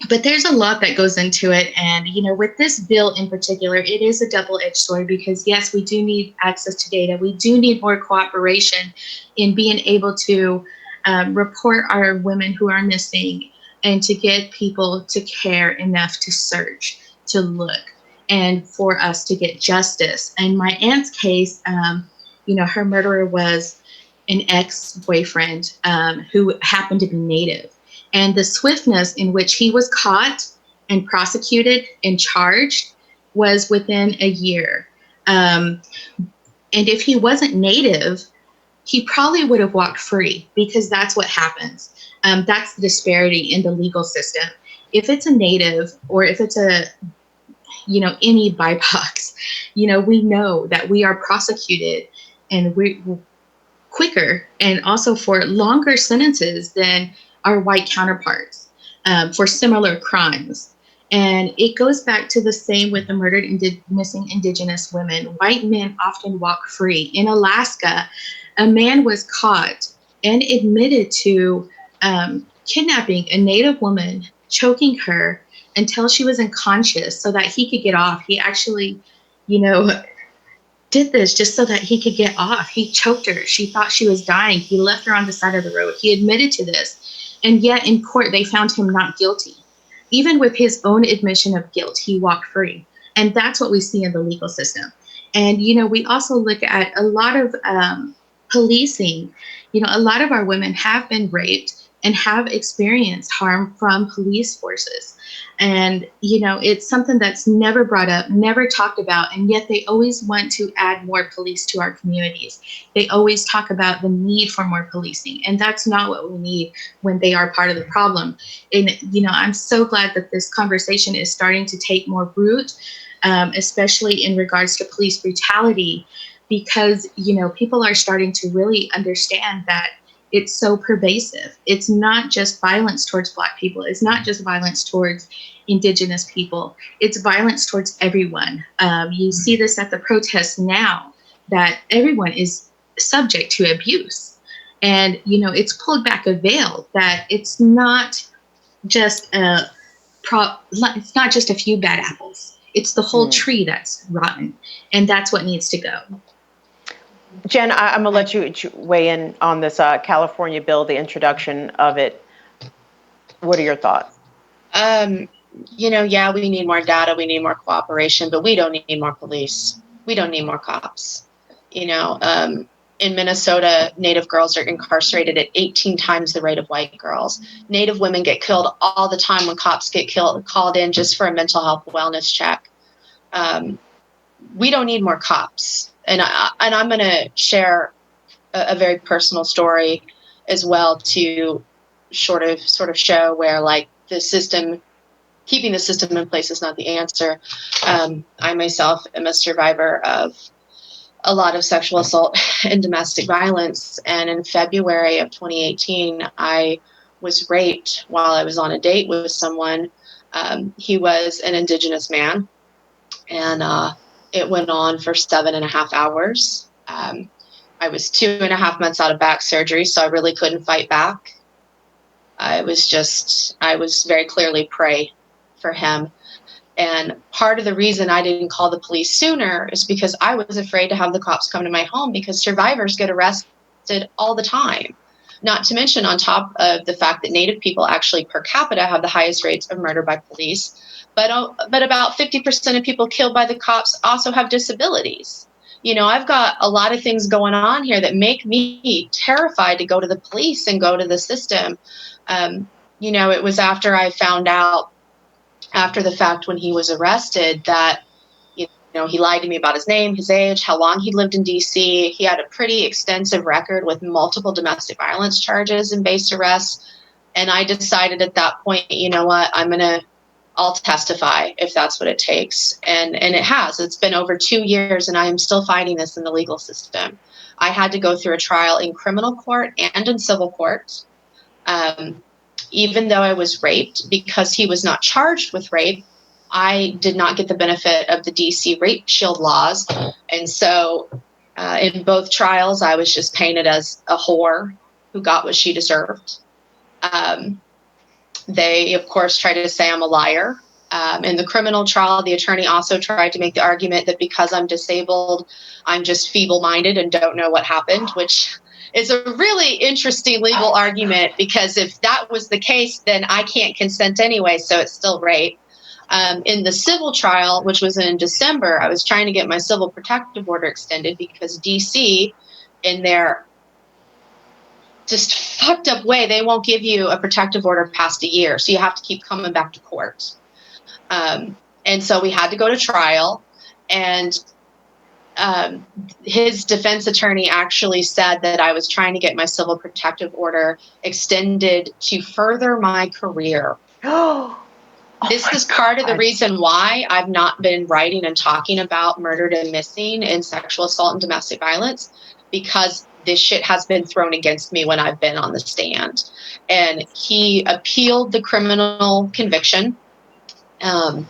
Speaker 4: But there's a lot that goes into it. And, with this bill in particular, it is a double-edged sword because, yes, we do need access to data. We do need more cooperation in being able to report our women who are missing and to get people to care enough to search, to look, and for us to get justice. And my aunt's case, her murderer was an ex-boyfriend who happened to be Native. And the swiftness in which he was caught and prosecuted and charged was within a year. And if he wasn't Native, he probably would have walked free because that's what happens. That's the disparity in the legal system. If it's a Native or if it's any BIPOC, we know that we are prosecuted and we're quicker and also for longer sentences than our white counterparts for similar crimes. And it goes back to the same with the murdered missing Indigenous women. White men often walk free. In Alaska, a man was caught and admitted to kidnapping a Native woman, choking her until she was unconscious so that he could get off. He actually, did this just so that he could get off. He choked her. She thought she was dying. He left her on the side of the road. He admitted to this. And yet in court, they found him not guilty. Even with his own admission of guilt, he walked free. And that's what we see in the legal system. And, we also look at a lot of policing. A lot of our women have been raped and have experienced harm from police forces. And, it's something that's never brought up, never talked about, and yet they always want to add more police to our communities. They always talk about the need for more policing, and that's not what we need when they are part of the problem. And, I'm so glad that this conversation is starting to take more root, especially in regards to police brutality, because, people are starting to really understand that it's so pervasive. It's not just violence towards Black people. It's not just violence towards Indigenous people. It's violence towards everyone. You see this at the protests now, that everyone is subject to abuse. And, it's pulled back a veil that it's not just it's not just a few bad apples. It's the whole tree that's rotten. And that's what needs to go.
Speaker 1: Jen, I'm going to let you weigh in on this California bill, the introduction of it. What are your thoughts?
Speaker 2: Yeah, we need more data, we need more cooperation, but we don't need more police. We don't need more cops. In Minnesota, Native girls are incarcerated at 18 times the rate of white girls. Native women get killed all the time when cops get called in just for a mental health wellness check. We don't need more cops. And I'm going to share a very personal story as well to sort of show where, like, the system, keeping the system in place is not the answer. I myself am a survivor of a lot of sexual assault and domestic violence. And in February of 2018, I was raped while I was on a date with someone. He was an Indigenous man. And it went on for 7.5 hours. I was 2.5 months out of back surgery, so I really couldn't fight back. I was very clearly prey for him. And part of the reason I didn't call the police sooner is because I was afraid to have the cops come to my home, because survivors get arrested all the time. Not to mention, on top of the fact that Native people actually per capita have the highest rates of murder by police. But about 50% of people killed by the cops also have disabilities. I've got a lot of things going on here that make me terrified to go to the police and go to the system. It was after I found out after the fact when he was arrested that, he lied to me about his name, his age, how long he lived in DC. He had a pretty extensive record with multiple domestic violence charges and base arrests. And I decided at that point, you know what, I'll testify if that's what it takes. And it has. It's been over 2 years and I am still fighting this in the legal system. I had to go through a trial in criminal court and in civil court. Even though I was raped, because he was not charged with rape, I did not get the benefit of the DC rape shield laws. And so in both trials, I was just painted as a whore who got what she deserved. They, of course, tried to say I'm a liar. In the criminal trial, the attorney also tried to make the argument that because I'm disabled, I'm just feeble-minded and don't know what happened, which is a really interesting legal argument, because if that was the case, then I can't consent anyway, so it's still rape. In the civil trial, which was in December, I was trying to get my civil protective order extended because DC, in their just fucked up way, they won't give you a protective order past a year, so you have to keep coming back to court. And so we had to go to trial, and his defense attorney actually said that I was trying to get my civil protective order extended to further my career. This is part of the reason why I've not been writing and talking about murdered and missing and sexual assault and domestic violence, because this shit has been thrown against me when I've been on the stand. And he appealed the criminal conviction. It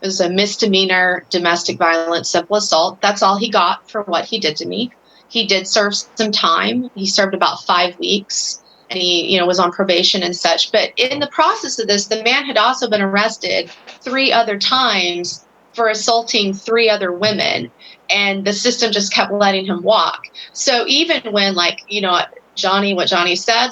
Speaker 2: was a misdemeanor domestic violence simple assault. That's all he got for what he did to me. He did serve some time. He served about 5 weeks. And he, was on probation and such. But in the process of this, the man had also been arrested 3 other times for assaulting 3 other women. And the system just kept letting him walk. So even when, what Johnnie said,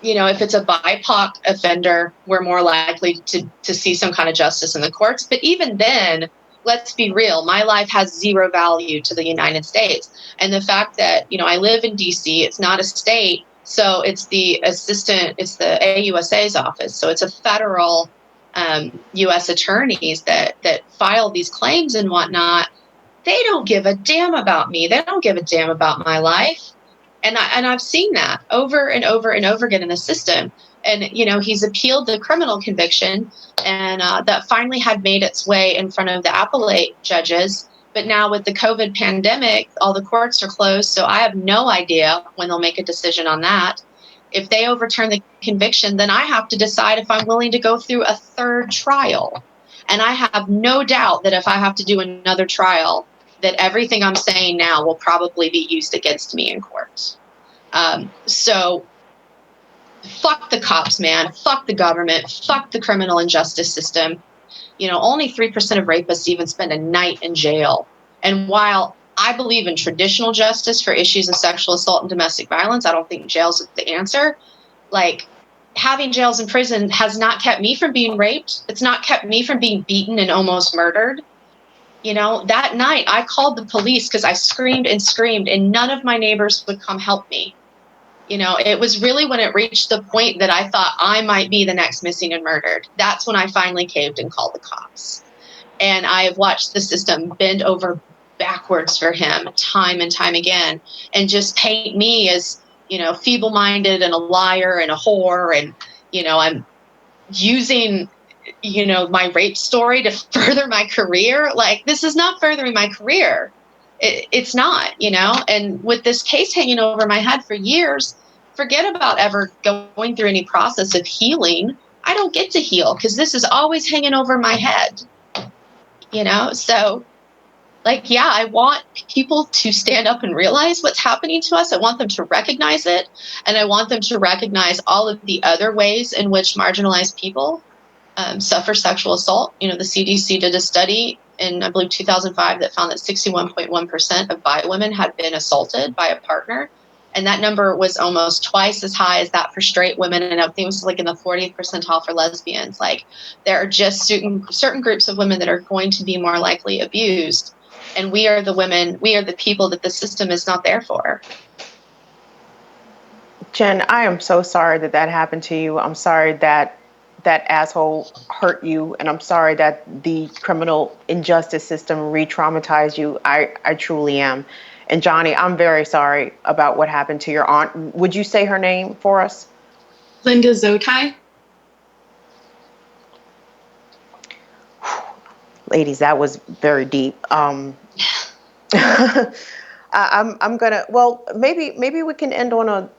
Speaker 2: if it's a BIPOC offender, we're more likely to see some kind of justice in the courts. But even then, let's be real, my life has zero value to the United States. And the fact that, I live in DC, it's not a state, so it's the AUSA's office. So it's a federal U.S. attorneys that file these claims and whatnot. They don't give a damn about me. They don't give a damn about my life. And I've seen that over and over and over again in the system. And, he's appealed the criminal conviction, and that finally had made its way in front of the appellate judges. But now with the COVID pandemic, all the courts are closed, so I have no idea when they'll make a decision on that. If they overturn the conviction, then I have to decide if I'm willing to go through a 3rd trial. And I have no doubt that if I have to do another trial, that everything I'm saying now will probably be used against me in court. So fuck the cops, man. Fuck the government. Fuck the criminal injustice system. Only 3% of rapists even spend a night in jail. And while I believe in traditional justice for issues of sexual assault and domestic violence, I don't think jail's the answer. Having jails and prison has not kept me from being raped. It's not kept me from being beaten and almost murdered. That night I called the police because I screamed and screamed, and none of my neighbors would come help me. It was really when it reached the point that I thought I might be the next missing and murdered. That's when I finally caved and called the cops. And I have watched the system bend over backwards for him time and time again, and just paint me as, feeble-minded and a liar and a whore. And, I'm using, my rape story to further my career. This is not furthering my career. It's not, and with this case hanging over my head for years, forget about ever going through any process of healing. I don't get to heal because this is always hanging over my head, so I want people to stand up and realize what's happening to us. I want them to recognize it, and I want them to recognize all of the other ways in which marginalized people suffer sexual assault. The CDC did a study in, I believe, 2005 that found that 61.1% of bi women had been assaulted by a partner. And that number was almost twice as high as that for straight women. And I think it was in the 40th percentile for lesbians. There are just certain groups of women that are going to be more likely abused. And we are the women, we are the people that the system is not there for.
Speaker 1: Jen, I am so sorry that that happened to you. I'm sorry that that asshole hurt you, and I'm sorry that the criminal injustice system re-traumatized you. I truly am. And Johnnie, I'm very sorry about what happened to your aunt. Would you say her name for us?
Speaker 4: Linda Zotai.
Speaker 1: Ladies, that was very deep. I'm gonna, well, maybe we can end on a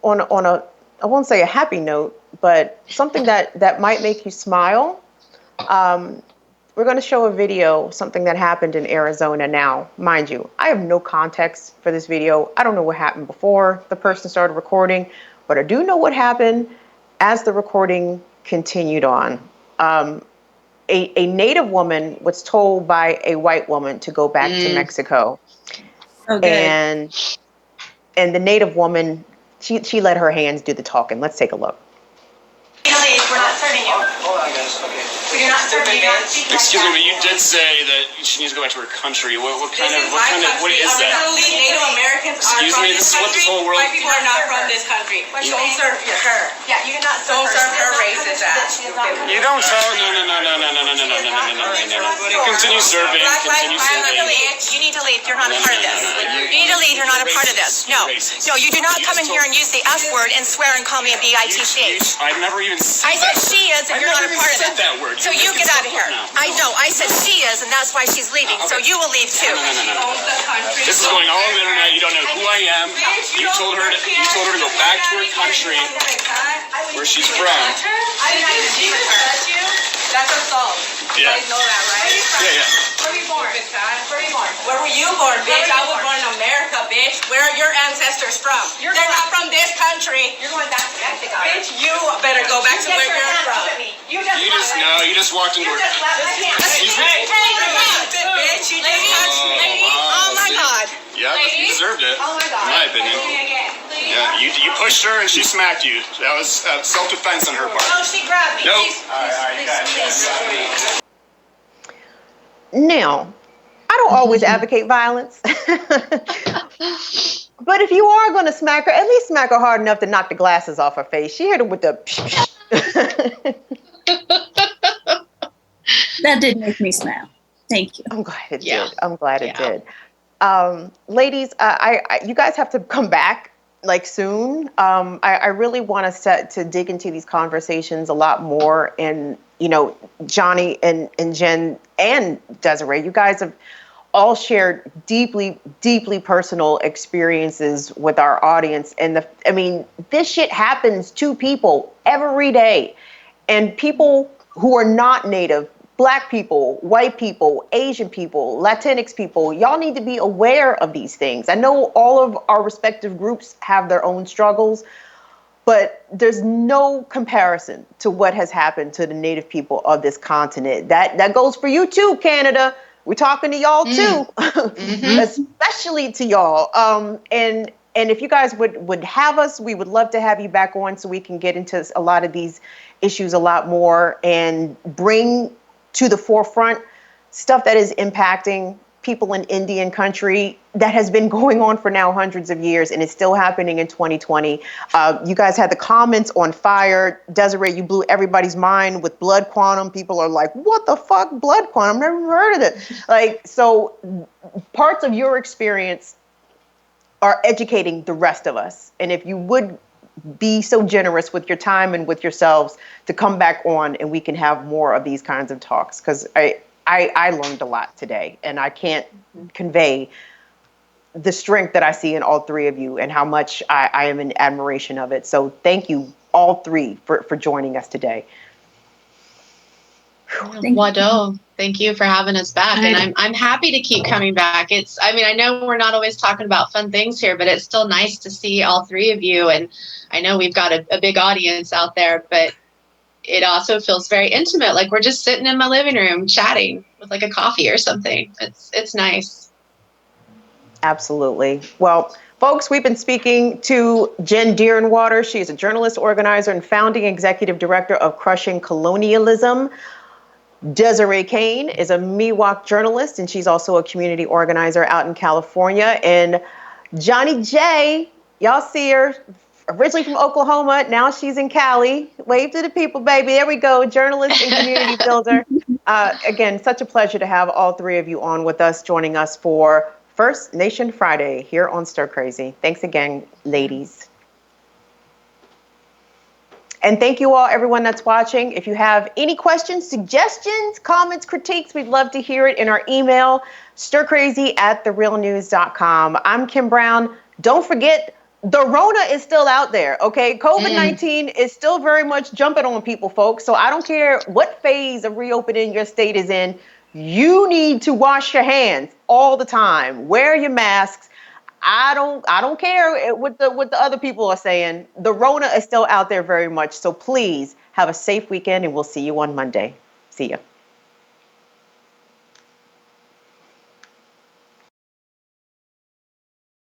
Speaker 1: I won't say a happy note, but something that might make you smile. We're going to show a video, something that happened in Arizona now. Mind you, I have no context for this video. I don't know what happened before the person started recording, but I do know what happened as the recording continued on. A Native woman was told by a white woman to go back to Mexico.
Speaker 5: Okay.
Speaker 1: And the Native woman, she let her hands do the talking. Let's take a look.
Speaker 6: We're not serving you.
Speaker 7: Hold on, guys. Okay.
Speaker 6: We're not serving you.
Speaker 7: Excuse me, but you did say that she needs to go back to her country. What is that?
Speaker 6: Originally, Native Americans are
Speaker 7: Excuse
Speaker 6: from
Speaker 7: me,
Speaker 6: this
Speaker 7: this is what
Speaker 6: country.
Speaker 7: this whole world.
Speaker 6: White people are not from this country. Don't serve her. Yeah, you do not serve Don't her.
Speaker 7: Oh,
Speaker 6: serve her racist ass.
Speaker 7: You don't tell. No. Continue serving.
Speaker 6: Black Lives
Speaker 7: Continue
Speaker 6: Matter.
Speaker 7: serving.
Speaker 6: You need to leave. You're not a part of this. You need to leave. You're not a part of this. No. No, you do not come in here and use the F word and swear and call me a bitch.
Speaker 7: I've never even said
Speaker 6: I said she is, and you're not a part of it.
Speaker 7: that word.
Speaker 6: So you get out of here. I know. I said she is, and that's why she's leaving. So you will leave too.
Speaker 7: No. This is going all over the internet. You don't know who I am. You told her to go back to her country where she's from.
Speaker 6: I did not even be with her. That's assault.
Speaker 7: Yeah.
Speaker 6: You guys know that, right?
Speaker 7: Yeah.
Speaker 6: Where were you born? Where were you born? Where were you born, bitch? I was born in America, bitch. Where are your ancestors from? They're not from this country. You're going back to Mexico. Bitch, you better go back to where you're from. You
Speaker 7: just walked into her.
Speaker 6: Excuse me. Bitch, you just touched me. Oh my God.
Speaker 7: Yeah, you deserved it.
Speaker 6: Oh my God.
Speaker 7: In my opinion. Yeah, you pushed her and she smacked you. That was self-defense on her part.
Speaker 6: Oh, she grabbed me.
Speaker 7: Nope.
Speaker 6: Please.
Speaker 1: Now, I don't always advocate violence. But if you are going to smack her, at least smack her hard enough to knock the glasses off her face. She hit her with the...
Speaker 5: That did make me smile. Thank you.
Speaker 1: I'm glad it
Speaker 2: Yeah.
Speaker 1: did. I'm glad it
Speaker 2: Yeah.
Speaker 1: did. Ladies, you guys have to come back like soon. I really want us to dig into these conversations a lot more. And, you know, Johnnie and Jen and Desiree, you guys have all shared deeply, deeply personal experiences with our audience. And this shit happens to people every day. And people who are not Native, Black people, white people, Asian people, Latinx people, y'all need to be aware of these things. I know all of our respective groups have their own struggles, but there's no comparison to what has happened to the Native people of this continent. That goes for you too, Canada. We're talking to y'all too, especially to y'all. And if you guys would have us, we would love to have you back on so we can get into a lot of these issues a lot more and bring to the forefront stuff that is impacting people in Indian country that has been going on for now hundreds of years and is still happening in 2020. You guys had the comments on fire. Desiree, you blew everybody's mind with blood quantum. People are like, what the fuck, blood quantum? Never even heard of it. So parts of your experience are educating the rest of us. And if you would be so generous with your time and with yourselves to come back on and we can have more of these kinds of talks, because I learned a lot today and I can't convey the strength that I see in all three of you and how much I am in admiration of it. So thank you all three for joining us today.
Speaker 2: Wado, thank you for having us back, and I'm happy to keep coming back. I know we're not always talking about fun things here, but it's still nice to see all three of you, and I know we've got a big audience out there, but it also feels very intimate, like we're just sitting in my living room chatting with like a coffee or something. It's nice.
Speaker 1: Absolutely. Well, folks, we've been speaking to Jen Deerinwater. She is a journalist, organizer, and founding executive director of Crushing Colonialism Desiree Kane is a Miwok journalist, and she's also a community organizer out in California. And Johnnie Jae, y'all see her, originally from Oklahoma, now she's in Cali. Wave to the people, baby. There we go, journalist and community builder. Again, such a pleasure to have all three of you on with us, joining us for First Nation Friday here on Stir Crazy. Thanks again, ladies. And thank you all, everyone that's watching. If you have any questions, suggestions, comments, critiques, we'd love to hear it in our email, stircrazy@therealnews.com. I'm Kim Brown. Don't forget, the Rona is still out there, okay? COVID-19 is still very much jumping on people, folks. So I don't care what phase of reopening your state is in. You need to wash your hands all the time. Wear your masks. I don't care what the other people are saying. The Rona is still out there very much. So please have a safe weekend, and we'll see you on Monday. See ya.